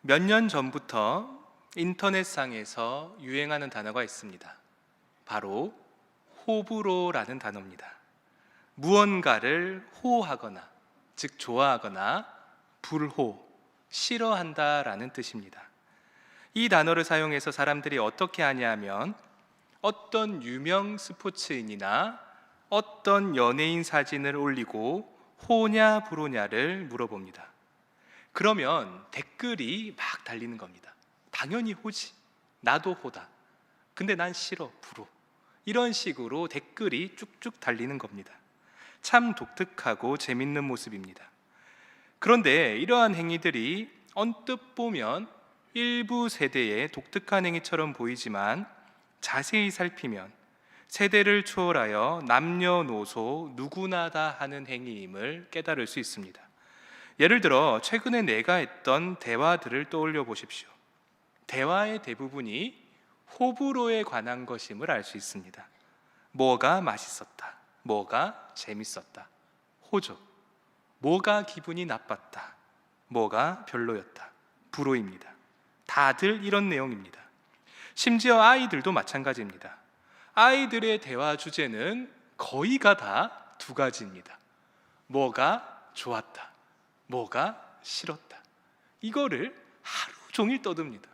몇 년 전부터 인터넷상에서 유행하는 단어가 있습니다. 바로 호불호라는 단어입니다. 무언가를 호하거나, 즉 좋아하거나 불호, 싫어한다라는 뜻입니다. 이 단어를 사용해서 사람들이 어떻게 하냐면 어떤 유명 스포츠인이나 어떤 연예인 사진을 올리고 호냐 불호냐를 물어봅니다. 그러면 댓글이 막 달리는 겁니다. 당연히 호지, 나도 호다, 근데 난 싫어, 불호. 이런 식으로 댓글이 쭉쭉 달리는 겁니다. 참 독특하고 재밌는 모습입니다. 그런데 이러한 행위들이 언뜻 보면 일부 세대의 독특한 행위처럼 보이지만 자세히 살피면 세대를 초월하여 남녀노소 누구나 다 하는 행위임을 깨달을 수 있습니다. 예를 들어 최근에 내가 했던 대화들을 떠올려 보십시오. 대화의 대부분이 호불호에 관한 것임을 알 수 있습니다. 뭐가 맛있었다, 뭐가 재밌었다, 호죠. 뭐가 기분이 나빴다, 뭐가 별로였다, 불호입니다. 다들 이런 내용입니다. 심지어 아이들도 마찬가지입니다. 아이들의 대화 주제는 거의가 다 두 가지입니다. 뭐가 좋았다, 뭐가 싫었다. 이거를 하루 종일 떠듭니다.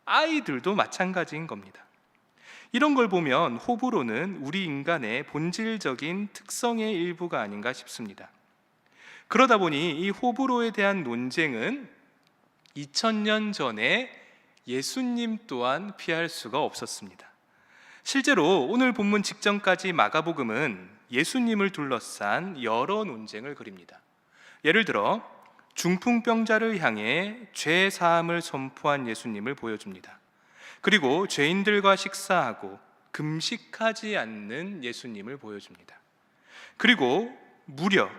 아이들도 마찬가지인 겁니다. 이런 걸 보면 호불호는 우리 인간의 본질적인 특성의 일부가 아닌가 싶습니다. 그러다 보니 이 호불호에 대한 논쟁은 2000년 전에 예수님 또한 피할 수가 없었습니다. 실제로 오늘 본문 직전까지 마가복음은 예수님을 둘러싼 여러 논쟁을 그립니다. 예를 들어 중풍병자를 향해 죄 사함을 선포한 예수님을 보여줍니다. 그리고 죄인들과 식사하고 금식하지 않는 예수님을 보여줍니다. 그리고 무려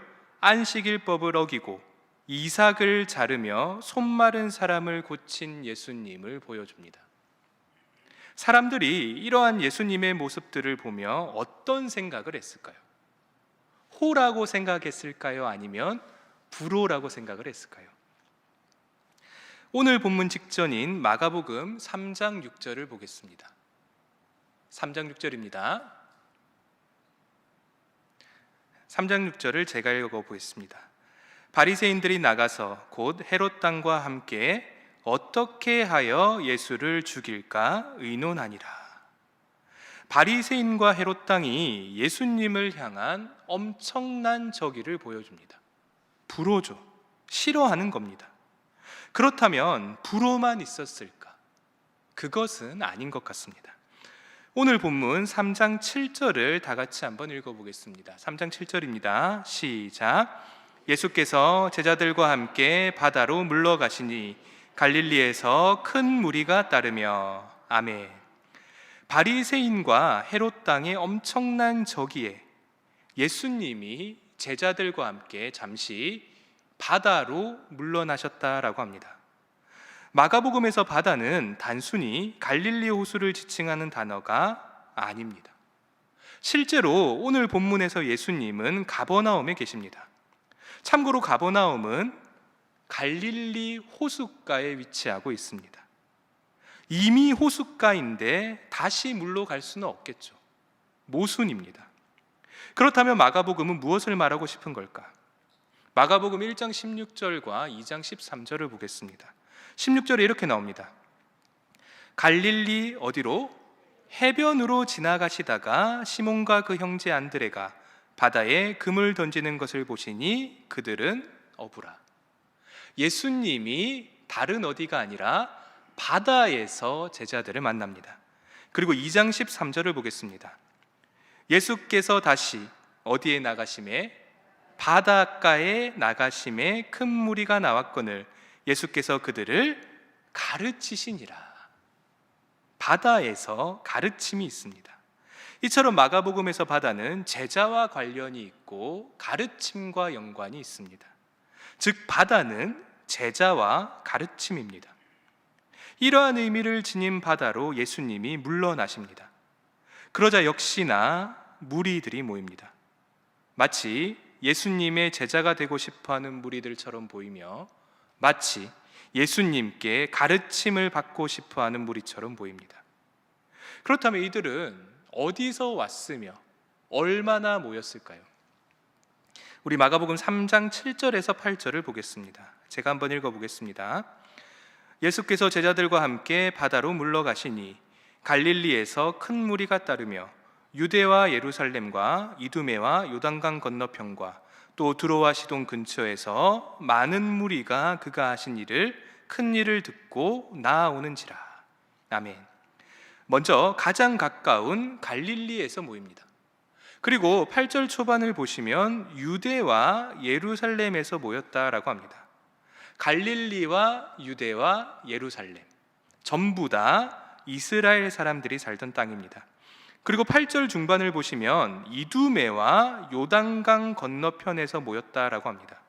안식일법을 어기고 이삭을 자르며 손 마른 사람을 고친 예수님을 보여줍니다. 사람들이 이러한 예수님의 모습들을 보며 어떤 생각을 했을까요? 호라고 생각했을까요? 아니면 불호라고 생각을 했을까요? 오늘 본문 직전인 마가복음 3장 6절을 보겠습니다. 3장 6절입니다. 3장 6절을 제가 읽어보겠습니다. 바리새인들이 나가서 곧 헤롯 당과 함께 어떻게 하여 예수를 죽일까 의논하니라. 바리새인과 헤롯 당이 예수님을 향한 엄청난 적의를 보여줍니다. 불호죠. 싫어하는 겁니다. 그렇다면 불호만 있었을까? 그것은 아닌 것 같습니다. 오늘 본문 3장 7절을 다 같이 한번 읽어보겠습니다. 3장 7절입니다. 시작. 예수께서 제자들과 함께 바다로 물러가시니 갈릴리에서 큰 무리가 따르며 아멘. 바리새인과 헤롯 당의 엄청난 적의에 예수님이 제자들과 함께 잠시 바다로 물러나셨다라고 합니다. 마가복음에서 바다는 단순히 갈릴리 호수를 지칭하는 단어가 아닙니다. 실제로 오늘 본문에서 예수님은 가버나움에 계십니다. 참고로 가버나움은 갈릴리 호숫가에 위치하고 있습니다. 이미 호숫가인데 다시 물로 갈 수는 없겠죠. 모순입니다. 그렇다면 마가복음은 무엇을 말하고 싶은 걸까? 마가복음 1장 16절과 2장 13절을 보겠습니다. 16절에 이렇게 나옵니다. 갈릴리 어디로? 해변으로 지나가시다가 시몬과 그 형제 안드레가 바다에 금을 던지는 것을 보시니 그들은 어부라. 예수님이 다른 어디가 아니라 바다에서 제자들을 만납니다. 그리고 2장 13절을 보겠습니다. 예수께서 다시 어디에 나가심에? 바닷가에 나가심에 큰 무리가 나왔거늘 예수께서 그들을 가르치시니라. 바다에서 가르침이 있습니다. 이처럼 마가복음에서 바다는 제자와 관련이 있고 가르침과 연관이 있습니다. 즉 바다는 제자와 가르침입니다. 이러한 의미를 지닌 바다로 예수님이 물러나십니다. 그러자 역시나 무리들이 모입니다. 마치 예수님의 제자가 되고 싶어하는 무리들처럼 보이며 마치 예수님께 가르침을 받고 싶어하는 무리처럼 보입니다. 그렇다면 이들은 어디서 왔으며 얼마나 모였을까요? 우리 마가복음 3장 7절에서 8절을 보겠습니다. 제가 한번 읽어보겠습니다. 예수께서 제자들과 함께 바다로 물러가시니 갈릴리에서 큰 무리가 따르며 유대와 예루살렘과 이두메와 요단강 건너편과 또 두로와 시돈 근처에서 많은 무리가 그가 하신 큰 일을 듣고 나아오는지라. 아멘. 먼저 가장 가까운 갈릴리에서 모입니다. 그리고 8절 초반을 보시면 유대와 예루살렘에서 모였다라고 합니다. 갈릴리와 유대와 예루살렘 전부 다 이스라엘 사람들이 살던 땅입니다. 그리고 8절 중반을 보시면 이두메와 요단강 건너편에서 모였다라고 합니다.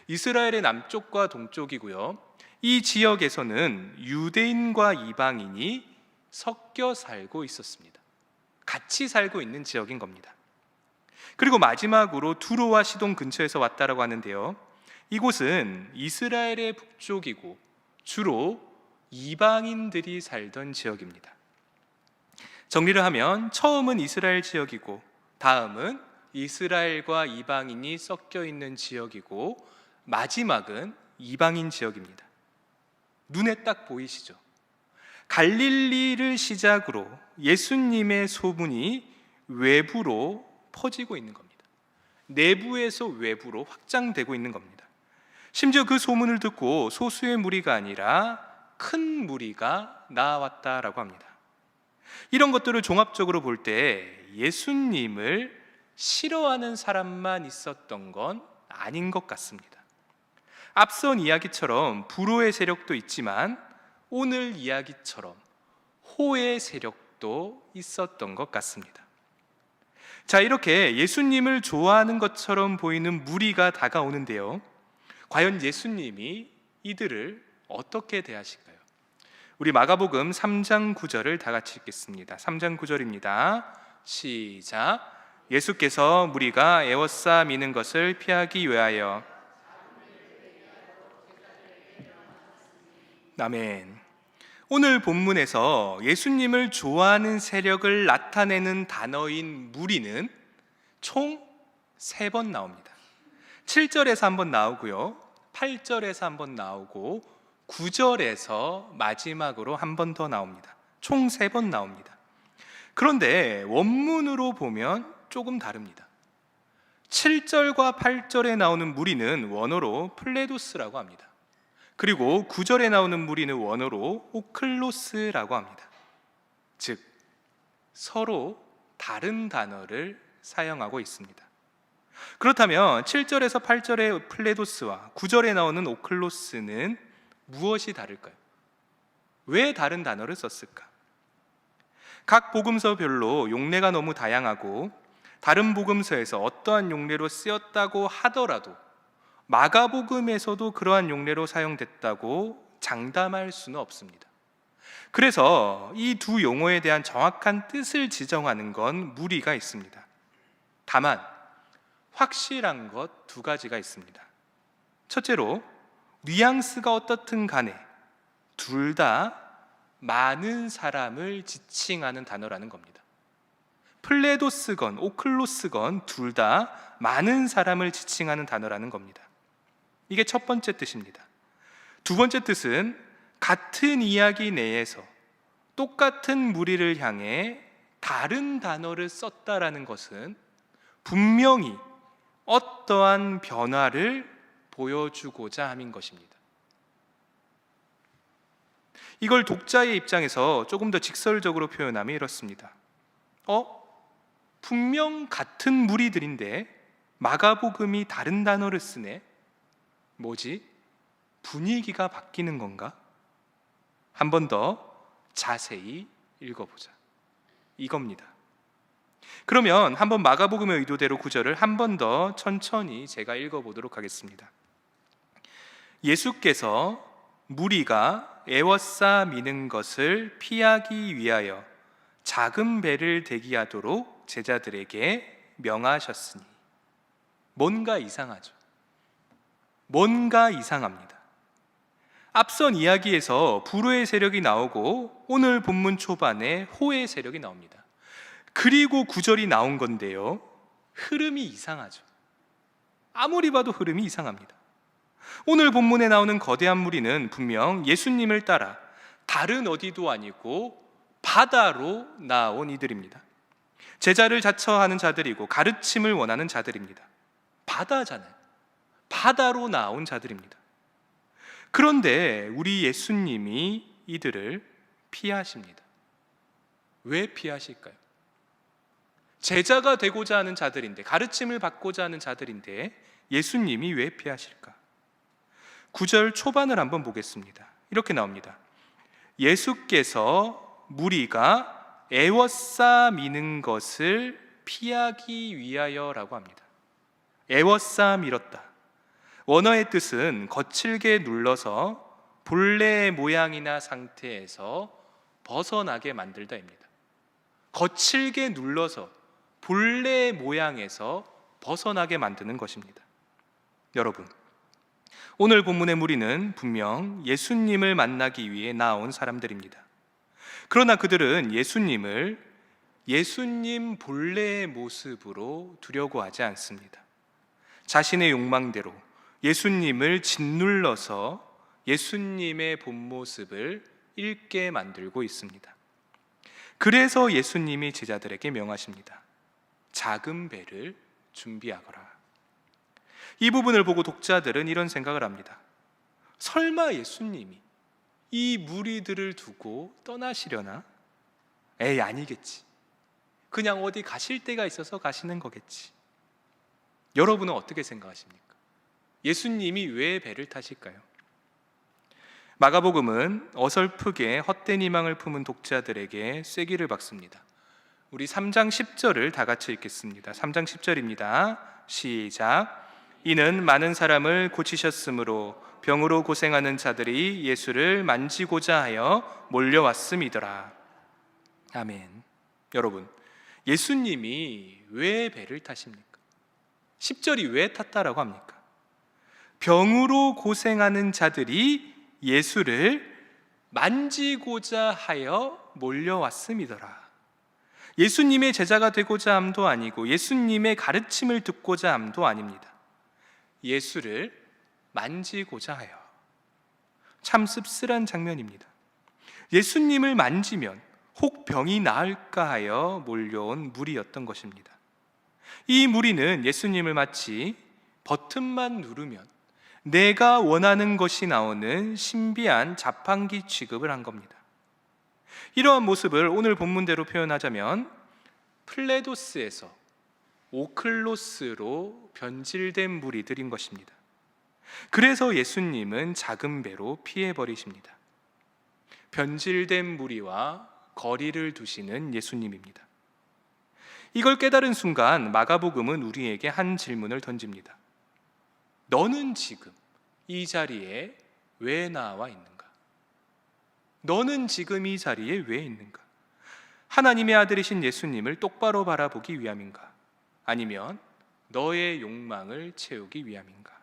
이스라엘의 남쪽과 동쪽이고요. 이 지역에서는 유대인과 이방인이 섞여 살고 있었습니다. 같이 살고 있는 지역인 겁니다. 그리고 마지막으로 두로와 시돈 근처에서 왔다라고 하는데요. 이곳은 이스라엘의 북쪽이고 주로 이방인들이 살던 지역입니다. 정리를 하면 처음은 이스라엘 지역이고 다음은 이스라엘과 이방인이 섞여 있는 지역이고 마지막은 이방인 지역입니다. 눈에 딱 보이시죠? 갈릴리를 시작으로 예수님의 소문이 외부로 퍼지고 있는 겁니다. 내부에서 외부로 확장되고 있는 겁니다. 심지어 그 소문을 듣고 소수의 무리가 아니라 큰 무리가 나왔다라고 합니다. 이런 것들을 종합적으로 볼 때 예수님을 싫어하는 사람만 있었던 건 아닌 것 같습니다. 앞선 이야기처럼 불호의 세력도 있지만 오늘 이야기처럼 호의 세력도 있었던 것 같습니다. 자, 이렇게 예수님을 좋아하는 것처럼 보이는 무리가 다가오는데요. 과연 예수님이 이들을 어떻게 대하실까요? 우리 마가복음 3장 9절을 다 같이 읽겠습니다. 3장 9절입니다. 시작. 예수께서 무리가 에워싸 미는 것을 피하기 위하여. 아멘. 오늘 본문에서 예수님을 좋아하는 세력을 나타내는 단어인 무리는 총 3번 나옵니다. 7절에서 한번 나오고요, 8절에서 한번 나오고 9절에서 마지막으로 한 번 더 나옵니다. 총 3번 나옵니다. 그런데 원문으로 보면 조금 다릅니다. 7절과 8절에 나오는 무리는 원어로 플레도스라고 합니다. 그리고 9절에 나오는 무리는 원어로 오클로스라고 합니다. 즉 서로 다른 단어를 사용하고 있습니다. 그렇다면 7절에서 8절의 플레도스와 9절에 나오는 오클로스는 무엇이 다를까요? 왜 다른 단어를 썼을까? 각 복음서별로 용례가 너무 다양하고 다른 복음서에서 어떠한 용례로 쓰였다고 하더라도 마가복음에서도 그러한 용례로 사용됐다고 장담할 수는 없습니다. 그래서 이 두 용어에 대한 정확한 뜻을 지정하는 건 무리가 있습니다. 다만 확실한 것 2가지가 있습니다. 첫째로 뉘앙스가 어떻든 간에 둘 다 많은 사람을 지칭하는 단어라는 겁니다. 플레도스건 오클로스건 둘 다 많은 사람을 지칭하는 단어라는 겁니다. 이게 첫 번째 뜻입니다. 두 번째 뜻은 같은 이야기 내에서 똑같은 무리를 향해 다른 단어를 썼다라는 것은 분명히 어떠한 변화를 보여주고자 함인 것입니다. 이걸 독자의 입장에서 조금 더 직설적으로 표현하면 이렇습니다. 분명 같은 무리들인데 마가복음이 다른 단어를 쓰네? 뭐지? 분위기가 바뀌는 건가? 한 번 더 자세히 읽어보자. 이겁니다. 그러면 한번 마가복음의 의도대로 9절을 한 번 더 천천히 제가 읽어보도록 하겠습니다. 예수께서 무리가 에워싸 미는 것을 피하기 위하여 작은 배를 대기하도록 제자들에게 명하셨으니. 뭔가 이상하죠. 뭔가 이상합니다. 앞선 이야기에서 불후의 세력이 나오고 오늘 본문 초반에 호의 세력이 나옵니다. 그리고 구절이 나온 건데요, 흐름이 이상하죠. 아무리 봐도 흐름이 이상합니다. 오늘 본문에 나오는 거대한 무리는 분명 예수님을 따라 다른 어디도 아니고 바다로 나온 이들입니다. 제자를 자처하는 자들이고 가르침을 원하는 자들입니다. 바다잖아요. 바다로 나온 자들입니다. 그런데 우리 예수님이 이들을 피하십니다. 왜 피하실까요? 제자가 되고자 하는 자들인데, 가르침을 받고자 하는 자들인데 예수님이 왜 피하실까? 9절 초반을 한번 보겠습니다. 이렇게 나옵니다. 예수께서 무리가 애워싸 미는 것을 피하기 위하여라고 합니다. 애워싸 밀었다. 원어의 뜻은 거칠게 눌러서 본래의 모양이나 상태에서 벗어나게 만들다입니다. 거칠게 눌러서 본래의 모양에서 벗어나게 만드는 것입니다. 여러분, 오늘 본문의 무리는 분명 예수님을 만나기 위해 나온 사람들입니다. 그러나 그들은 예수님을 예수님 본래의 모습으로 두려고 하지 않습니다. 자신의 욕망대로 예수님을 짓눌러서 예수님의 본 모습을 잃게 만들고 있습니다. 그래서 예수님이 제자들에게 명하십니다. 작은 배를 준비하거라. 이 부분을 보고 독자들은 이런 생각을 합니다. 설마 예수님이 이 무리들을 두고 떠나시려나? 에이, 아니겠지. 그냥 어디 가실 데가 있어서 가시는 거겠지. 여러분은 어떻게 생각하십니까? 예수님이 왜 배를 타실까요? 마가복음은 어설프게 헛된 희망을 품은 독자들에게 쐐기를 박습니다. 우리 3장 10절을 다 같이 읽겠습니다. 3장 10절입니다. 시작. 이는 많은 사람을 고치셨으므로 병으로 고생하는 자들이 예수를 만지고자 하여 몰려왔음이더라. 아멘. 여러분, 예수님이 왜 배를 타십니까? 10절이 왜 탔다라고 합니까? 병으로 고생하는 자들이 예수를 만지고자 하여 몰려왔음이더라. 예수님의 제자가 되고자 함도 아니고 예수님의 가르침을 듣고자 함도 아닙니다. 예수를 만지고자 하여. 참 씁쓸한 장면입니다. 예수님을 만지면 혹 병이 나을까 하여 몰려온 무리였던 것입니다. 이 무리는 예수님을 마치 버튼만 누르면 내가 원하는 것이 나오는 신비한 자판기 취급을 한 겁니다. 이러한 모습을 오늘 본문대로 표현하자면 플레도스에서 오클로스로 변질된 무리들인 것입니다. 그래서 예수님은 작은 배로 피해버리십니다. 변질된 무리와 거리를 두시는 예수님입니다. 이걸 깨달은 순간 마가복음은 우리에게 한 질문을 던집니다. 너는 지금 이 자리에 왜 나와 있는가? 너는 지금 이 자리에 왜 있는가? 하나님의 아들이신 예수님을 똑바로 바라보기 위함인가? 아니면 너의 욕망을 채우기 위함인가?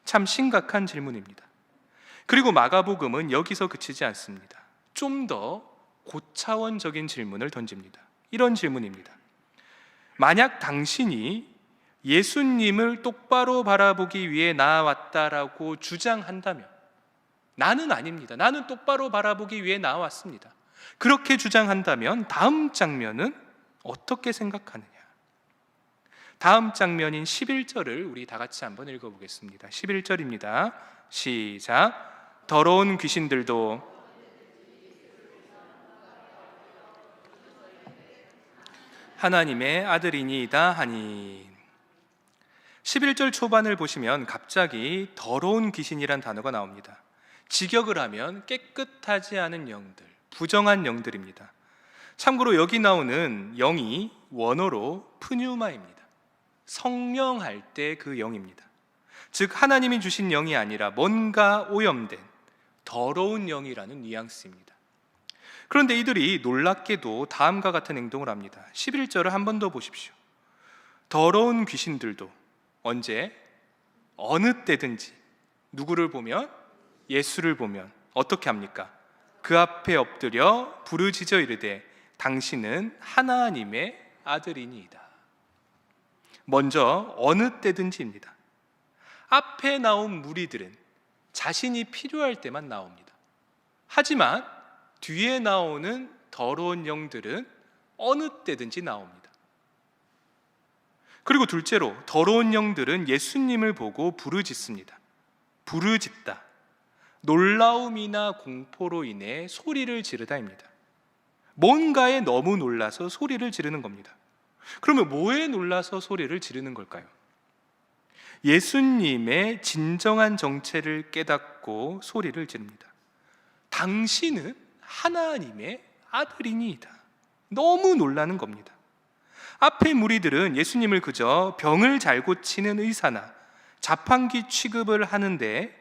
참 심각한 질문입니다. 그리고 마가복음은 여기서 그치지 않습니다. 좀 더 고차원적인 질문을 던집니다. 이런 질문입니다. 만약 당신이 예수님을 똑바로 바라보기 위해 나왔다라고 주장한다면, 나는 아닙니다. 나는 똑바로 바라보기 위해 나왔습니다. 그렇게 주장한다면 다음 장면은 어떻게 생각하느냐? 다음 장면인 11절을 우리 다 같이 한번 읽어보겠습니다. 11절입니다. 시작. 더러운 귀신들도 하나님의 아들이니이다 하니. 11절 초반을 보시면 갑자기 더러운 귀신이란 단어가 나옵니다. 직역을 하면 깨끗하지 않은 영들, 부정한 영들입니다. 참고로 여기 나오는 영이 원어로 프뉴마입니다. 성령할 때 그 영입니다. 즉 하나님이 주신 영이 아니라 뭔가 오염된 더러운 영이라는 뉘앙스입니다. 그런데 이들이 놀랍게도 다음과 같은 행동을 합니다. 11절을 한 번 더 보십시오. 더러운 귀신들도 언제, 어느 때든지 누구를 보면? 예수를 보면 어떻게 합니까? 그 앞에 엎드려 부르짖어 이르되 당신은 하나님의 아들이니이다. 먼저 어느 때든지입니다. 앞에 나온 무리들은 자신이 필요할 때만 나옵니다. 하지만 뒤에 나오는 더러운 영들은 어느 때든지 나옵니다. 그리고 둘째로 더러운 영들은 예수님을 보고 부르짖습니다. 부르짖다, 놀라움이나 공포로 인해 소리를 지르다입니다. 뭔가에 너무 놀라서 소리를 지르는 겁니다. 그러면 뭐에 놀라서 소리를 지르는 걸까요? 예수님의 진정한 정체를 깨닫고 소리를 지릅니다. 당신은 하나님의 아들이니이다. 너무 놀라는 겁니다. 앞에 무리들은 예수님을 그저 병을 잘 고치는 의사나 자판기 취급을 하는데,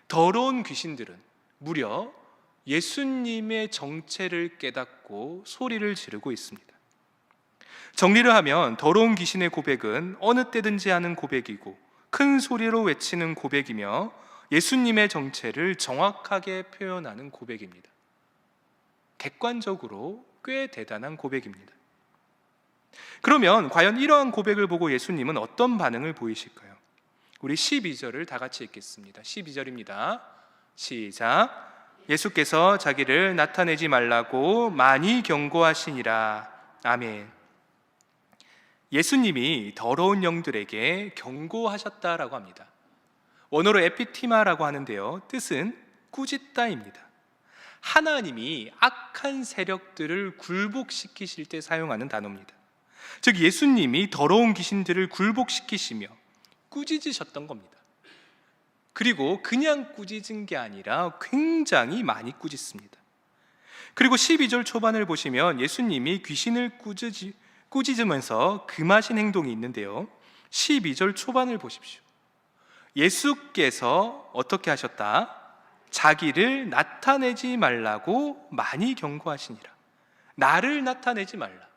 더러운 귀신들은 무려 예수님의 정체를 깨닫고 소리를 지르고 있습니다. 정리를 하면 더러운 귀신의 고백은 어느 때든지 하는 고백이고 큰 소리로 외치는 고백이며 예수님의 정체를 정확하게 표현하는 고백입니다. 객관적으로 꽤 대단한 고백입니다. 그러면 과연 이러한 고백을 보고 예수님은 어떤 반응을 보이실까요? 우리 12절을 다 같이 읽겠습니다. 12절입니다. 시작. 예수께서 자기를 나타내지 말라고 많이 경고하시니라. 아멘. 예수님이 더러운 영들에게 경고하셨다라고 합니다. 원어로 에피티마라고 하는데요, 뜻은 꾸짖다입니다. 하나님이 악한 세력들을 굴복시키실 때 사용하는 단어입니다. 즉 예수님이 더러운 귀신들을 굴복시키시며 꾸짖으셨던 겁니다. 그리고 그냥 꾸짖은 게 아니라 굉장히 많이 꾸짖습니다. 그리고 12절 초반을 보시면 예수님이 귀신을 꾸짖으면서 금하신 행동이 있는데요, 12절 초반을 보십시오. 예수께서 어떻게 하셨다? 자기를 나타내지 말라고 많이 경고하시니라. 나를 나타내지 말라,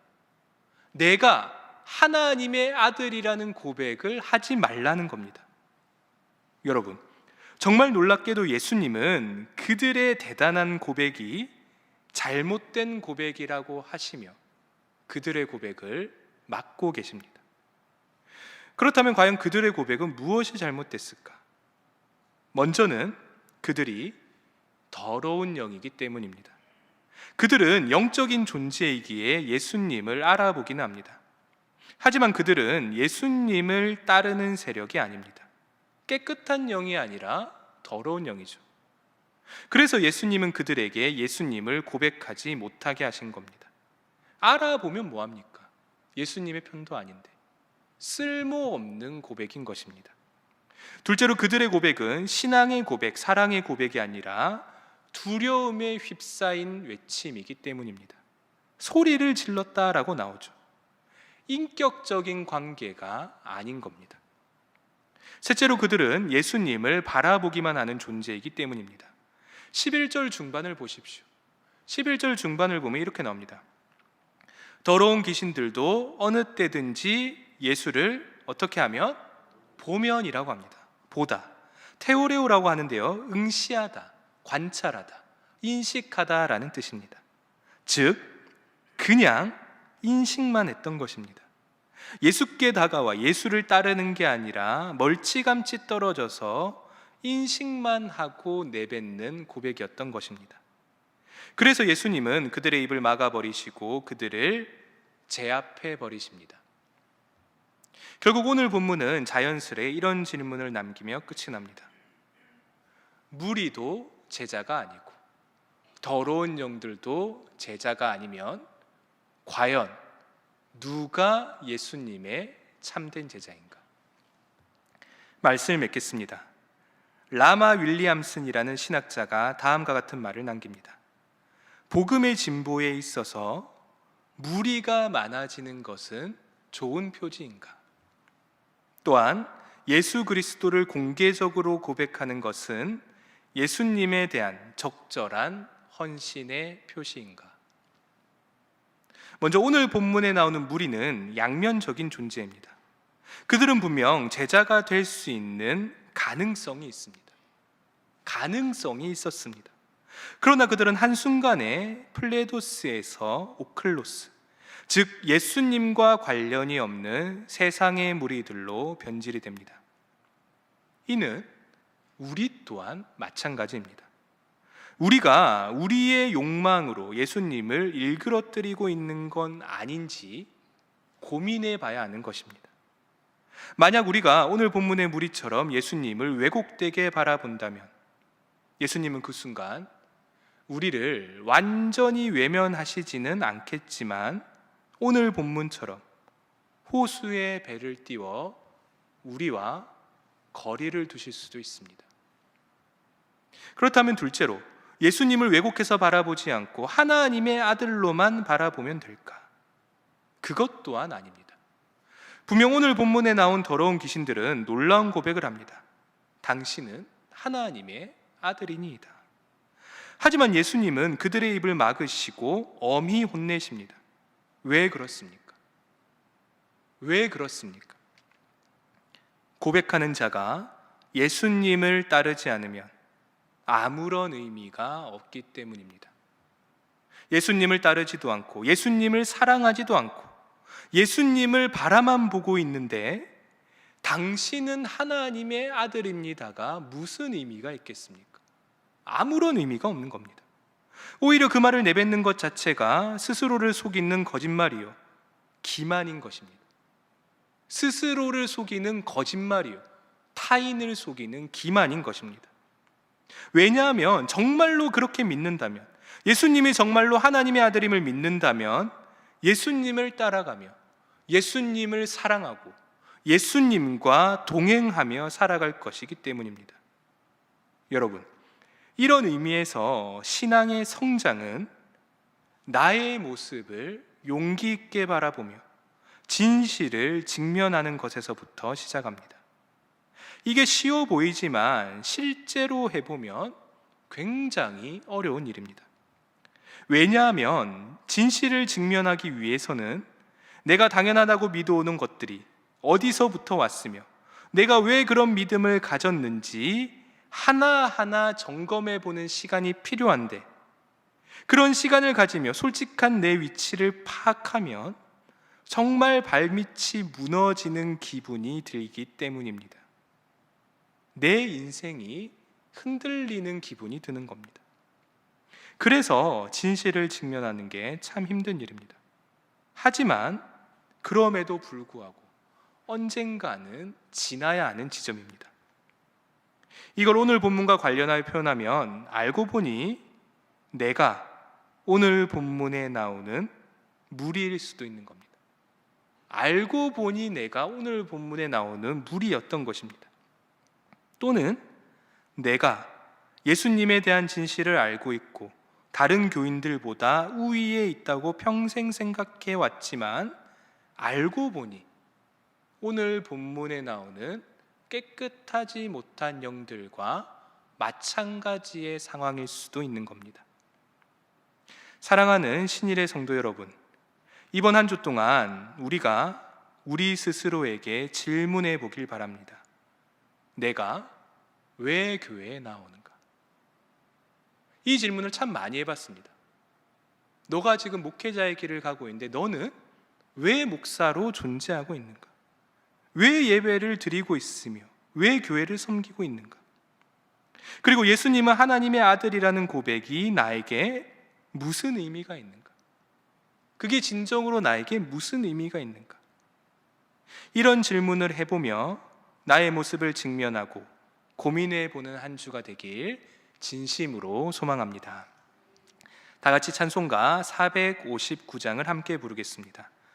내가 하나님의 아들이라는 고백을 하지 말라는 겁니다. 여러분, 정말 놀랍게도 예수님은 그들의 대단한 고백이 잘못된 고백이라고 하시며 그들의 고백을 막고 계십니다. 그렇다면 과연 그들의 고백은 무엇이 잘못됐을까? 먼저는 그들이 더러운 영이기 때문입니다. 그들은 영적인 존재이기에 예수님을 알아보기는 합니다. 하지만 그들은 예수님을 따르는 세력이 아닙니다. 깨끗한 영이 아니라 더러운 영이죠. 그래서 예수님은 그들에게 예수님을 고백하지 못하게 하신 겁니다. 알아보면 뭐합니까? 예수님의 편도 아닌데 쓸모없는 고백인 것입니다. 둘째로 그들의 고백은 신앙의 고백, 사랑의 고백이 아니라 두려움에 휩싸인 외침이기 때문입니다. 소리를 질렀다라고 나오죠. 인격적인 관계가 아닌 겁니다. 셋째로 그들은 예수님을 바라보기만 하는 존재이기 때문입니다. 11절 중반을 보십시오. 11절 중반을 보면 이렇게 나옵니다. 더러운 귀신들도 어느 때든지 예수를 어떻게 하면? 보면이라고 합니다. 보다. 테오레오라고 하는데요, 응시하다, 관찰하다, 인식하다라는 뜻입니다. 즉 그냥 인식만 했던 것입니다. 예수께 다가와 예수를 따르는 게 아니라 멀찌감치 떨어져서 인식만 하고 내뱉는 고백이었던 것입니다. 그래서 예수님은 그들의 입을 막아버리시고 그들을 제압해 버리십니다. 결국 오늘 본문은 자연스레 이런 질문을 남기며 끝이 납니다. 무리도 제자가 아니고 더러운 영들도 제자가 아니면 과연 누가 예수님의 참된 제자인가? 말씀을 맺겠습니다. 라마 윌리엄슨이라는 신학자가 다음과 같은 말을 남깁니다. 복음의 진보에 있어서 무리가 많아지는 것은 좋은 표지인가? 또한 예수 그리스도를 공개적으로 고백하는 것은 예수님에 대한 적절한 헌신의 표시인가? 먼저 오늘 본문에 나오는 무리는 양면적인 존재입니다. 그들은 분명 제자가 될 수 있는 가능성이 있습니다. 가능성이 있었습니다. 그러나 그들은 한순간에 플레도스에서 오클로스, 즉 예수님과 관련이 없는 세상의 무리들로 변질이 됩니다. 이는 우리 또한 마찬가지입니다. 우리가 우리의 욕망으로 예수님을 일그러뜨리고 있는 건 아닌지 고민해 봐야 하는 것입니다. 만약 우리가 오늘 본문의 무리처럼 예수님을 왜곡되게 바라본다면 예수님은 그 순간 우리를 완전히 외면하시지는 않겠지만 오늘 본문처럼 호수의 배를 띄워 우리와 거리를 두실 수도 있습니다. 그렇다면 둘째로 예수님을 왜곡해서 바라보지 않고 하나님의 아들로만 바라보면 될까? 그것 또한 아닙니다. 분명 오늘 본문에 나온 더러운 귀신들은 놀라운 고백을 합니다. 당신은 하나님의 아들이니이다. 하지만 예수님은 그들의 입을 막으시고 엄히 혼내십니다. 왜 그렇습니까? 왜 그렇습니까? 고백하는 자가 예수님을 따르지 않으면 아무런 의미가 없기 때문입니다. 예수님을 따르지도 않고 예수님을 사랑하지도 않고 예수님을 바라만 보고 있는데 당신은 하나님의 아들입니다가 무슨 의미가 있겠습니까? 아무런 의미가 없는 겁니다. 오히려 그 말을 내뱉는 것 자체가 스스로를 속이는 거짓말이요, 기만인 것입니다. 스스로를 속이는 거짓말이요, 타인을 속이는 기만인 것입니다. 왜냐하면 정말로 그렇게 믿는다면, 예수님이 정말로 하나님의 아들임을 믿는다면 예수님을 따라가며 예수님을 사랑하고 예수님과 동행하며 살아갈 것이기 때문입니다. 여러분, 이런 의미에서 신앙의 성장은 나의 모습을 용기 있게 바라보며 진실을 직면하는 것에서부터 시작합니다. 이게 쉬워 보이지만 실제로 해보면 굉장히 어려운 일입니다. 왜냐하면 진실을 직면하기 위해서는 내가 당연하다고 믿어오는 것들이 어디서부터 왔으며 내가 왜 그런 믿음을 가졌는지 하나하나 점검해 보는 시간이 필요한데, 그런 시간을 가지며 솔직한 내 위치를 파악하면 정말 발밑이 무너지는 기분이 들기 때문입니다. 내 인생이 흔들리는 기분이 드는 겁니다. 그래서 진실을 직면하는 게 참 힘든 일입니다. 하지만 그럼에도 불구하고 언젠가는 지나야 하는 지점입니다. 이걸 오늘 본문과 관련하여 표현하면 알고 보니 내가 오늘 본문에 나오는 무리일 수도 있는 겁니다. 알고 보니 내가 오늘 본문에 나오는 무리였던 것입니다. 또는 내가 예수님에 대한 진실을 알고 있고 다른 교인들보다 우위에 있다고 평생 생각해 왔지만 알고 보니 오늘 본문에 나오는 깨끗하지 못한 영들과 마찬가지의 상황일 수도 있는 겁니다. 사랑하는 신일의 성도 여러분, 이번 한 주 동안 우리가 우리 스스로에게 질문해 보길 바랍니다. 내가 왜 교회에 나오는가? 이 질문을 참 많이 해봤습니다. 너가 지금 목회자의 길을 가고 있는데 너는 왜 목사로 존재하고 있는가? 왜 예배를 드리고 있으며 왜 교회를 섬기고 있는가? 그리고 예수님은 하나님의 아들이라는 고백이 나에게 무슨 의미가 있는가? 그게 진정으로 나에게 무슨 의미가 있는가? 이런 질문을 해보며 나의 모습을 직면하고 고민해보는 한 주가 되길 진심으로 소망합니다. 다 같이 찬송가 459장을 함께 부르겠습니다.